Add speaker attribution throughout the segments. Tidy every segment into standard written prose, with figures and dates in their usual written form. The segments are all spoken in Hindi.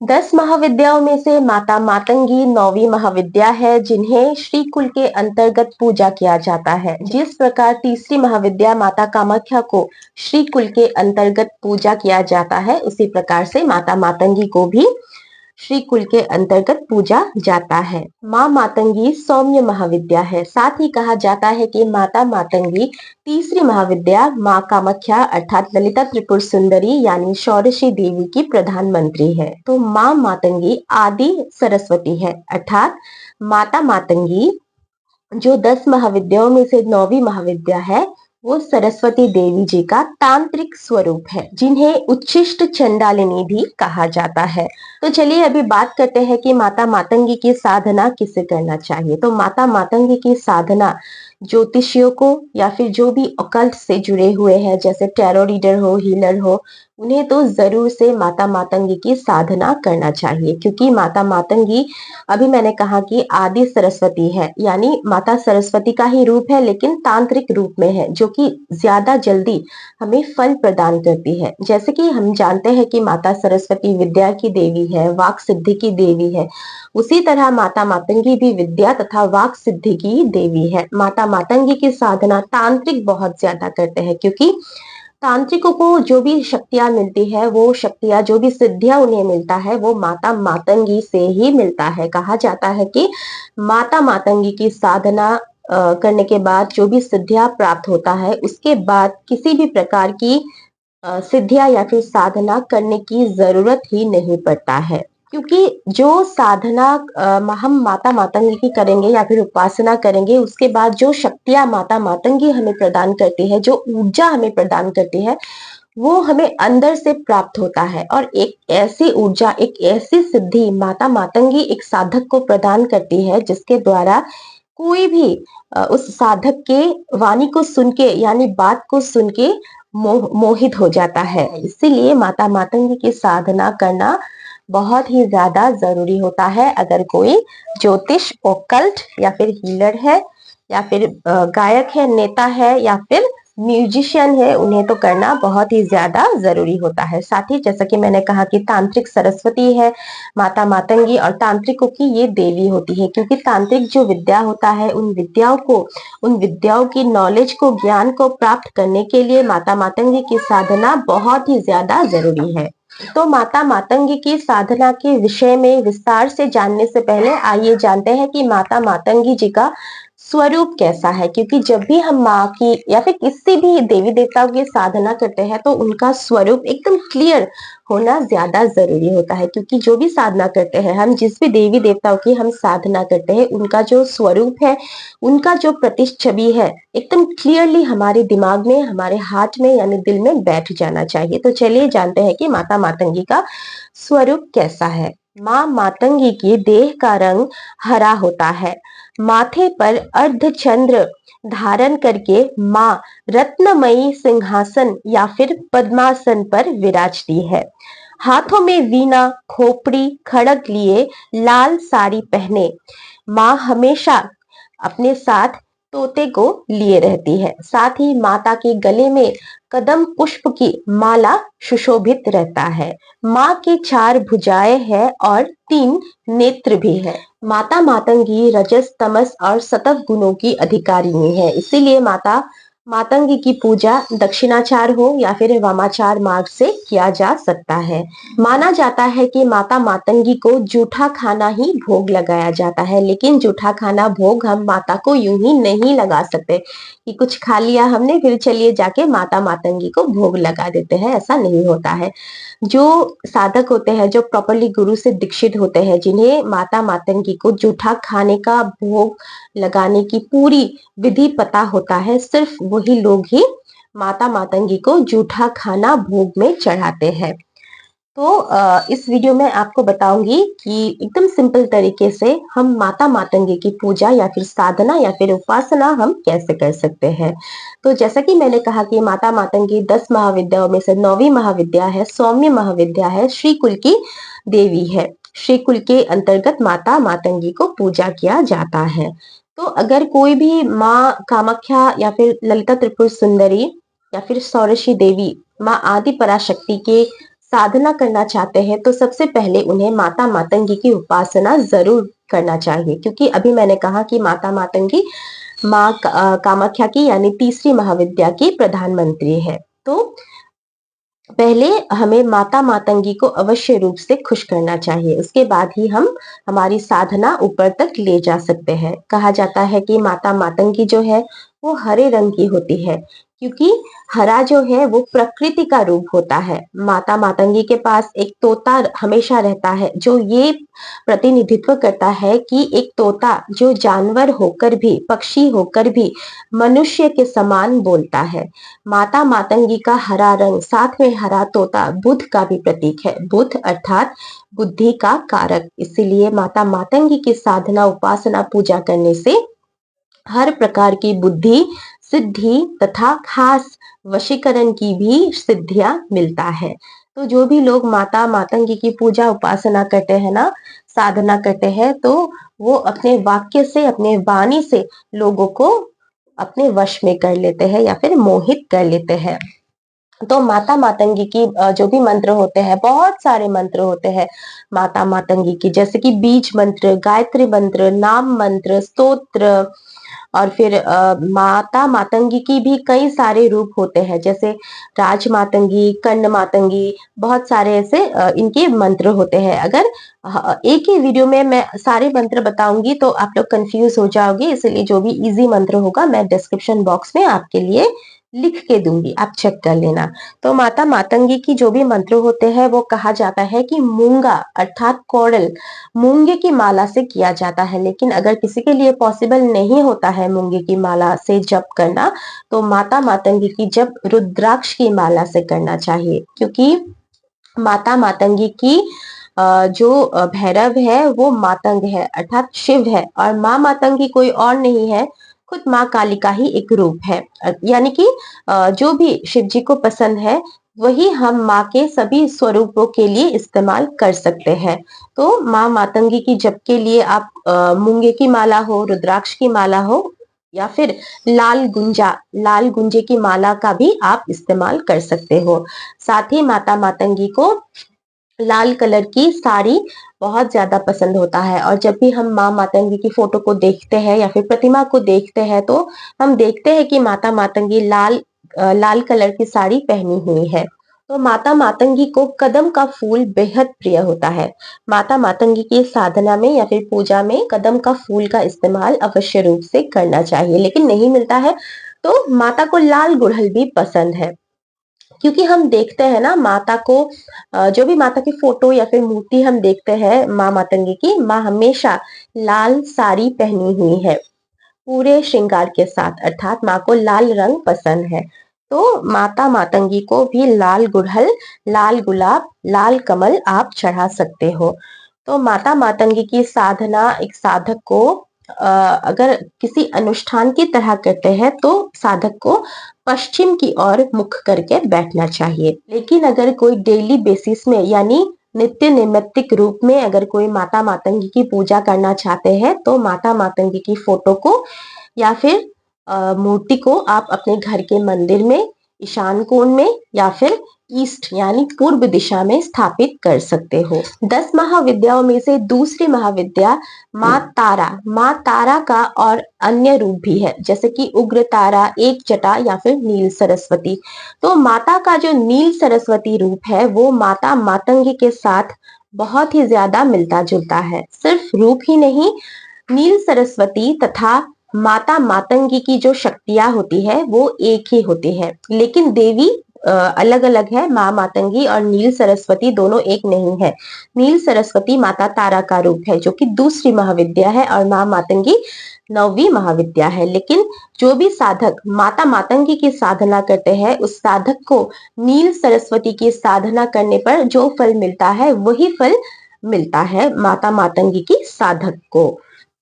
Speaker 1: 10 महाविद्याओं में से माता मातंगी 9वीं महाविद्या है, जिन्हें श्री कुल के अंतर्गत पूजा किया जाता है। जिस प्रकार तीसरी महाविद्या माता कामाख्या को श्री कुल के अंतर्गत पूजा किया जाता है, उसी प्रकार से माता मातंगी को भी श्री कुल के अंतर्गत पूजा जाता है। माँ मातंगी सौम्य महाविद्या है। साथ ही कहा जाता है कि माता मातंगी तीसरी महाविद्या माँ कामाख्या अर्थात ललिता त्रिपुर सुंदरी यानी षोडशी देवी की प्रधानमंत्री है। तो माँ मातंगी आदि सरस्वती है, अर्थात माता मातंगी जो 10 महाविद्याओं में से 9वीं महाविद्या है, वो सरस्वती देवी जी का तांत्रिक स्वरूप है, जिन्हें उच्छिष्ट चंडालिनी भी कहा जाता है। तो चलिए अभी बात करते हैं कि माता मातंगी की साधना किसे करना चाहिए। तो माता मातंगी की साधना ज्योतिषियों को या फिर जो भी ऑकल्ट से जुड़े हुए हैं, जैसे टैरो रीडर हो, हीलर हो, उन्हें तो जरूर से माता मातंगी की साधना करना चाहिए, क्योंकि माता मातंगी अभी मैंने कहा कि आदि सरस्वती है, यानी माता सरस्वती का ही रूप है, लेकिन तांत्रिक रूप में है, जो कि ज्यादा जल्दी हमें फल प्रदान करती है। जैसे कि हम जानते हैं कि माता सरस्वती विद्या की देवी है, वाक सिद्धि की देवी है, उसी तरह माता मातंगी भी विद्या तथा वाक सिद्धि की देवी है। माता मातंगी की साधना तांत्रिक बहुत ज्यादा करते हैं, क्योंकि तांत्रिकों को जो भी शक्तियां मिलती है, वो शक्तियां जो भी सिद्धियां उन्हें मिलता है, वो माता मातंगी से ही मिलता है। कहा जाता है कि माता मातंगी की साधना करने के बाद जो भी सिद्धियां प्राप्त होता है, उसके बाद किसी भी प्रकार की सिद्धियां या फिर साधना करने की जरूरत ही नहीं पड़ता है। क्योंकि जो साधना हम माता मातंगी की करेंगे या फिर उपासना करेंगे, उसके बाद जो शक्तियां माता मातंगी हमें प्रदान करती है, जो ऊर्जा हमें प्रदान करती है, वो हमें अंदर से प्राप्त होता है। और एक ऐसी ऊर्जा, एक ऐसी सिद्धि माता मातंगी एक साधक को प्रदान करती है, जिसके द्वारा कोई भी उस साधक के वाणी को सुन के यानी बात को सुन के मोहित हो जाता है। इसीलिए माता मातंगी की साधना करना बहुत ही ज्यादा जरूरी होता है। अगर कोई ज्योतिष, ओकल्ट या फिर हीलर है, या फिर गायक है, नेता है, या फिर म्यूजिशियन है, उन्हें तो करना बहुत ही ज्यादा जरूरी होता है। साथ ही जैसा कि मैंने कहा कि तांत्रिक सरस्वती है माता मातंगी, और तांत्रिकों की ये देवी होती है, क्योंकि तांत्रिक जो विद्या होता है, उन विद्याओं की नॉलेज को, ज्ञान को प्राप्त करने के लिए माता मातंगी की साधना बहुत ही ज्यादा जरूरी है। तो माता मातंगी की साधना के विषय में विस्तार से जानने से पहले आइए जानते हैं कि माता मातंगी जी का स्वरूप कैसा है। क्योंकि जब भी हम माँ की या फिर किसी भी देवी देवताओं की साधना करते हैं, तो उनका स्वरूप एकदम क्लियर होना ज्यादा जरूरी होता है। क्योंकि जो भी साधना करते हैं हम, जिस भी देवी देवताओं की हम साधना करते हैं, उनका जो स्वरूप है, उनका जो प्रतिच्छवि है, एकदम क्लियरली हमारे दिमाग में, हमारे हार्ट में यानी दिल में बैठ जाना चाहिए। तो चलिए जानते हैं कि माता मातंगी का स्वरूप कैसा है। माँ मातंगी की देह का रंग हरा होता है। माथे पर अर्धचंद्र धारण करके माँ रत्नमयी सिंहासन या फिर पद्मासन पर विराजती है। हाथों में वीणा, खोपड़ी, खड़ग लिए लाल साड़ी पहने माँ हमेशा अपने साथ तोते को लिए रहती है। साथ ही माता के गले में कदम पुष्प की माला सुशोभित रहता है। माँ की 4 भुजाएं हैं और 3 नेत्र भी है। माता मातंगी रजस, तमस और सतव गुणों की अधिकारिणी है। इसीलिए माता मातंगी की पूजा दक्षिणाचार हो या फिर वामाचार मार्ग से किया जा सकता है। माना जाता है कि माता मातंगी को जूठा खाना ही भोग लगाया जाता है, लेकिन जूठा खाना भोग हम माता को यूं ही नहीं लगा सकते कि कुछ खा लिया हमने, फिर चलिए जाके माता मातंगी को भोग लगा देते हैं। ऐसा नहीं होता है। जो साधक होते हैं, जो प्रॉपरली गुरु से दीक्षित होते हैं, जिन्हें माता मातंगी को जूठा खाने का भोग लगाने की पूरी विधि पता होता है, सिर्फ वही लोग ही माता मातंगी को जूठा खाना भोग में चढ़ाते हैं। तो इस वीडियो में आपको बताऊंगी कि एकदम सिंपल तरीके से हम माता मातंगी की पूजा या फिर साधना या फिर उपासना हम कैसे कर सकते हैं। तो जैसा कि मैंने कहा कि माता मातंगी 10 महाविद्याओं में से 9वीं महाविद्या है, सौम्य महाविद्या है, श्री कुल की देवी है। श्री कुल के अंतर्गत माता मातंगी को पूजा किया जाता है। तो अगर कोई भी माँ कामाख्या या फिर ललिता त्रिपुर सुंदरी या फिर षोडशी देवी, माँ आदि पराशक्ति के साधना करना चाहते हैं तो सबसे पहले उन्हें माता मातंगी की उपासना जरूर करना चाहिए, क्योंकि अभी मैंने कहा कि माता मातंगी माँ कामाख्या की यानी तीसरी महाविद्या की प्रधानमंत्री है। तो पहले हमें माता मातंगी को अवश्य रूप से खुश करना चाहिए, उसके बाद ही हम हमारी साधना ऊपर तक ले जा सकते हैं। कहा जाता है कि माता मातंगी जो है वो हरे रंग की होती है, क्योंकि हरा जो है वो प्रकृति का रूप होता है। माता मातंगी के पास एक तोता हमेशा रहता है, जो ये प्रतिनिधित्व करता है कि एक तोता जो जानवर होकर भी, पक्षी होकर भी मनुष्य के समान बोलता है। माता मातंगी का हरा रंग साथ में हरा तोता बुध का भी प्रतीक है। बुध अर्थात बुद्धि का कारक। इसीलिए माता मातंगी की साधना, उपासना, पूजा करने से हर प्रकार की बुद्धि सिद्धि तथा खास वशीकरण की भी सिद्धियां मिलता है। तो जो भी लोग माता मातंगी की पूजा उपासना करते हैं ना, साधना करते हैं, तो वो अपने वाक्य से, अपने वाणी से लोगों को अपने वश में कर लेते हैं या फिर मोहित कर लेते हैं। तो माता मातंगी की जो भी मंत्र होते हैं, बहुत सारे मंत्र होते हैं माता मातंगी की, जैसे कि बीज मंत्र, गायत्री मंत्र, नाम मंत्र, स्तोत्र, और फिर माता मातंगी की भी कई सारे रूप होते हैं, जैसे राज मातंगी, कर्ण मातंगी, बहुत सारे ऐसे इनके मंत्र होते हैं। अगर एक ही वीडियो में मैं सारे मंत्र बताऊंगी तो आप लोग कंफ्यूज हो जाओगे, इसलिए जो भी इजी मंत्र होगा मैं डिस्क्रिप्शन बॉक्स में आपके लिए लिख के दूंगी, आप चेक कर लेना। तो माता मातंगी की जो भी मंत्र होते हैं वो कहा जाता है कि मूंगा अर्थात कोड़ल, मूंगे की माला से किया जाता है। लेकिन अगर किसी के लिए पॉसिबल नहीं होता है मूंगे की माला से जप करना, तो माता मातंगी की जप रुद्राक्ष की माला से करना चाहिए, क्योंकि माता मातंगी की जो भैरव है वो मातंग है अर्थात शिव है, और माँ मातंगी कोई और नहीं है, खुद माँ काली का ही एक रूप है। यानी कि जो भी शिव जी को पसंद है वही हम माँ के सभी स्वरूपों के लिए इस्तेमाल कर सकते हैं। तो माँ मातंगी की जप के लिए आप मूंगे की माला हो, रुद्राक्ष की माला हो, या फिर लाल गुंजे की माला का भी आप इस्तेमाल कर सकते हो। साथ ही माता मातंगी को लाल कलर की साड़ी बहुत ज्यादा पसंद होता है, और जब भी हम माँ मातंगी की फोटो को देखते हैं या फिर प्रतिमा को देखते हैं तो हम देखते हैं कि माता मातंगी लाल कलर की साड़ी पहनी हुई है। तो माता मातंगी को कदम का फूल बेहद प्रिय होता है। माता मातंगी की साधना में या फिर पूजा में कदम का फूल का इस्तेमाल अवश्य रूप से करना चाहिए, लेकिन नहीं मिलता है तो माता को लाल गुड़हल भी पसंद है, क्योंकि हम देखते हैं ना माता को, जो भी माता की फोटो या फिर मूर्ति हम देखते हैं माँ मातंगी की, माँ हमेशा लाल साड़ी पहनी हुई है पूरे श्रृंगार के साथ, अर्थात माँ को लाल रंग पसंद है। तो माता मातंगी को भी लाल गुड़हल, लाल गुलाब, लाल कमल आप चढ़ा सकते हो। तो माता मातंगी की साधना एक साधक को अगर किसी अनुष्ठान की तरह करते हैं तो साधक को पश्चिम की ओर मुख करके बैठना चाहिए। लेकिन अगर कोई डेली बेसिस में यानी नित्य नैमित्तिक रूप में अगर कोई माता मातंगी की पूजा करना चाहते हैं तो माता मातंगी की फोटो को या फिर मूर्ति को आप अपने घर के मंदिर में ईशान कोण में या फिर ईस्ट यानी पूर्व दिशा में स्थापित कर सकते हो। 10 महाविद्याओं में से दूसरी महाविद्या माँ तारा का और अन्य रूप भी है, जैसे कि उग्र तारा, एक जटा या फिर नील सरस्वती। तो माता का जो नील सरस्वती रूप है वो माता मातंगी के साथ बहुत ही ज्यादा मिलता जुलता है। सिर्फ रूप ही नहीं, नील सरस्वती तथा माता मातंगी की जो शक्तियां होती है वो एक ही होती है, लेकिन देवी अलग अलग है। माँ मातंगी और नील सरस्वती दोनों एक नहीं है। नील सरस्वती माता तारा का रूप है जो कि दूसरी महाविद्या है, और माँ मातंगी 9वीं महाविद्या है। लेकिन जो भी साधक माता मातंगी की साधना करते हैं उस साधक को नील सरस्वती की साधना करने पर जो फल मिलता है वही फल मिलता है माता मातंगी की साधक को।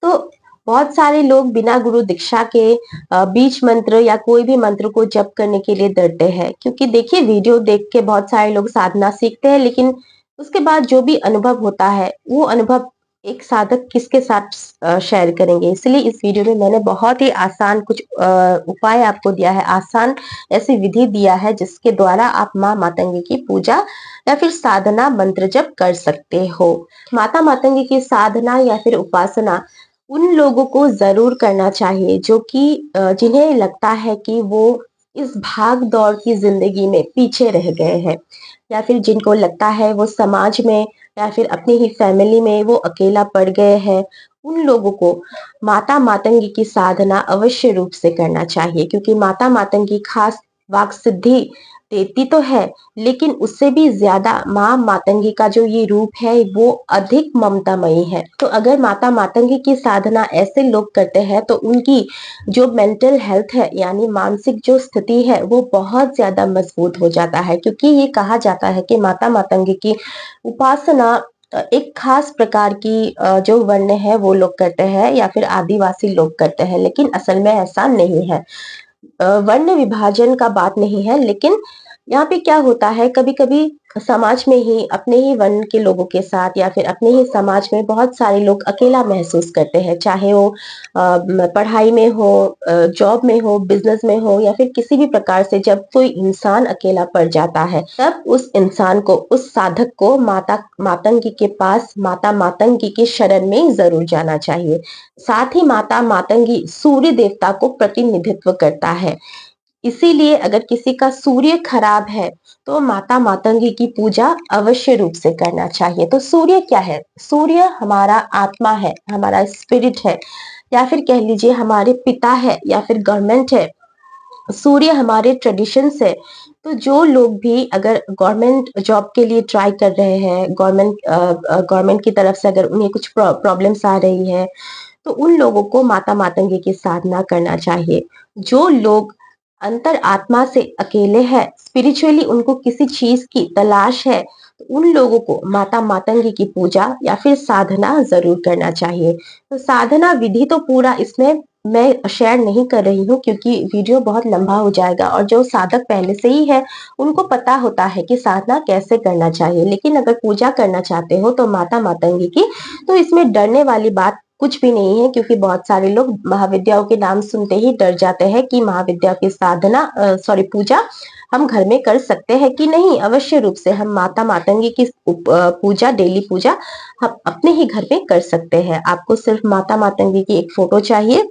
Speaker 1: तो बहुत सारे लोग बिना गुरु दीक्षा के बीज मंत्र या कोई भी मंत्र को जप करने के लिए डरते हैं, क्योंकि देखिए वीडियो देख के बहुत सारे लोग साधना सीखते हैं, लेकिन उसके बाद जो भी अनुभव होता है वो अनुभव एक साधक किसके साथ शेयर करेंगे। इसलिए इस वीडियो में मैंने बहुत ही आसान कुछ उपाय आपको दिया है, आसान ऐसी विधि दिया है जिसके द्वारा आप माँ मातंगी की पूजा या फिर साधना मंत्र जप कर सकते हो। माता मातंगी की साधना या फिर उपासना उन लोगों को जरूर करना चाहिए जो कि जिन्हें लगता है कि वो इस भाग दौड़ की जिंदगी में पीछे रह गए हैं, या फिर जिनको लगता है वो समाज में या फिर अपनी ही फैमिली में वो अकेला पड़ गए हैं। उन लोगों को माता मातंगी की साधना अवश्य रूप से करना चाहिए, क्योंकि माता मातंगी खास वाक सिद्धि देती तो है, लेकिन उससे भी ज्यादा माँ मातंगी का जो ये रूप है वो अधिक ममतामयी है। तो अगर माता मातंगी की साधना ऐसे लोग करते हैं तो उनकी जो मेंटल हेल्थ है, यानी मानसिक जो स्थिति है, वो बहुत ज्यादा मजबूत हो जाता है। क्योंकि ये कहा जाता है कि माता मातंगी की उपासना एक खास प्रकार की जो वर्ण है वो लोग करते हैं या फिर आदिवासी लोग करते हैं, लेकिन असल में ऐसा नहीं है। वर्ण विभाजन का बात नहीं है, लेकिन यहाँ पे क्या होता है, कभी कभी समाज में ही अपने ही वर्ण के लोगों के साथ या फिर अपने ही समाज में बहुत सारे लोग अकेला महसूस करते हैं, चाहे वो पढ़ाई में हो, जॉब में हो, बिजनेस में हो, या फिर किसी भी प्रकार से जब कोई इंसान अकेला पड़ जाता है तब उस इंसान को, उस साधक को माता मातंगी के पास, माता मातंगी की शरण में जरूर जाना चाहिए। साथ ही माता मातंगी सूर्य देवता को प्रतिनिधित्व करता है, इसीलिए अगर किसी का सूर्य खराब है तो माता मातंगी की पूजा अवश्य रूप से करना चाहिए। तो सूर्य क्या है? सूर्य हमारा आत्मा है, हमारा स्पिरिट है, या फिर कह लीजिए हमारे पिता है या फिर गवर्नमेंट है। सूर्य हमारे ट्रेडिशंस है। तो जो लोग भी अगर गवर्नमेंट जॉब के लिए ट्राई कर रहे हैं, गवर्नमेंट की तरफ से अगर उन्हें कुछ प्रॉब्लम्स आ रही है, तो उन लोगों को माता मातंगी की साधना करना चाहिए। जो लोग अंतर आत्मा से अकेले हैं, स्पिरिचुअली उनको किसी चीज की तलाश है, तो उन लोगों को माता मातंगी की पूजा या फिर साधना जरूर करना चाहिए। तो साधना विधि तो पूरा इसमें मैं शेयर नहीं कर रही हूँ, क्योंकि वीडियो बहुत लंबा हो जाएगा, और जो साधक पहले से ही है उनको पता होता है कि साधना कैसे करना चाहिए। लेकिन अगर पूजा करना चाहते हो तो माता मातंगी की, तो इसमें डरने वाली बात कुछ भी नहीं है, क्योंकि बहुत सारे लोग महाविद्याओं के नाम सुनते ही डर जाते हैं कि महाविद्या की साधना पूजा हम घर में कर सकते हैं कि नहीं। अवश्य रूप से हम माता मातंगी की पूजा, डेली पूजा हम अपने ही घर में कर सकते हैं। आपको सिर्फ माता मातंगी की एक फोटो चाहिए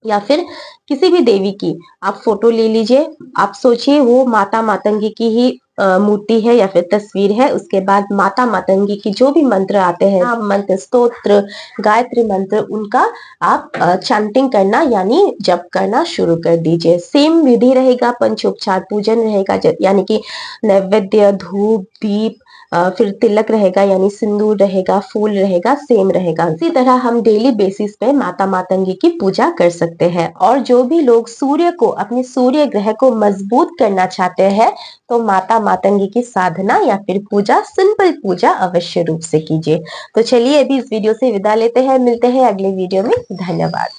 Speaker 1: या फिर किसी भी देवी की आप फोटो ले लीजिए। आप सोचिए वो माता मातंगी की ही मूर्ति है या फिर तस्वीर है। उसके बाद माता मातंगी की जो भी मंत्र आते हैं, नाम मंत्र, स्तोत्र, गायत्री मंत्र, उनका आप चैंटिंग करना यानी जप करना शुरू कर दीजिए। सेम विधि रहेगा, पंचोपचार पूजन रहेगा, यानी कि नैवेद्य, धूप, दीप, फिर तिलक रहेगा यानी सिंदूर रहेगा, फूल रहेगा, सेम रहेगा। इसी तरह हम डेली बेसिस पे माता मातंगी की पूजा कर सकते हैं। और जो भी लोग सूर्य को, अपने सूर्य ग्रह को मजबूत करना चाहते हैं, तो माता मातंगी की साधना या फिर पूजा, सिंपल पूजा अवश्य रूप से कीजिए। तो चलिए अभी इस वीडियो से विदा लेते हैं, मिलते हैं अगले वीडियो में। धन्यवाद।